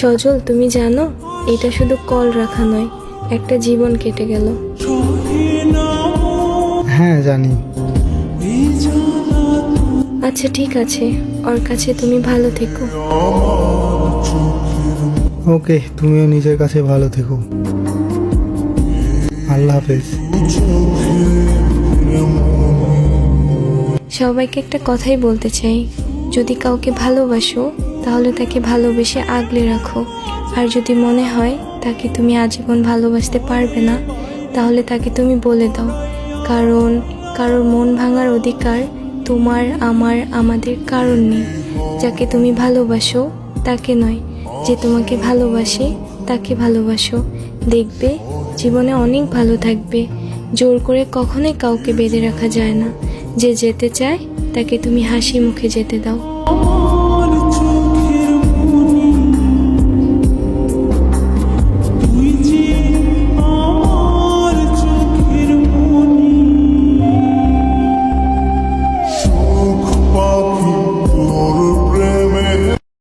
সজল, তুমি জানো এটা শুধু কল রাখা নয়, একটা জীবন কেটে গেল। হ্যাঁ জানি। আচ্ছা ঠিক আছে, ওর কাছে তুমি ভালো থেকো। ওকে, তুমিও নিজের কাছে ভালো থেকো। আল্লাহ হাফেজ। সবাইকে একটা কথাই বলতে চাই, যদি কাউকে ভালোবাসো তাহলে তাকে ভালোবেসে আগলে রাখো। আর যদি মনে হয় তাকে তুমি আজীবন ভালোবাসতে পারবে না, তাহলে তাকে তুমি বলে দাও। কারণ কারোর মন ভাঙার অধিকার তোমার, আমার, আমাদের কারণ নেই। যাকে তুমি ভালোবাসো তাকে নয়, যে তোমাকে ভালোবাসে তাকে ভালোবাসো। দেখবে জীবনে অনেক ভালো থাকবে। জোর করে কখনোই কাউকে বেঁধে রাখা যায় না। যে যেতে চায় তাকে তুমি হাসি মুখে যেতে দাও।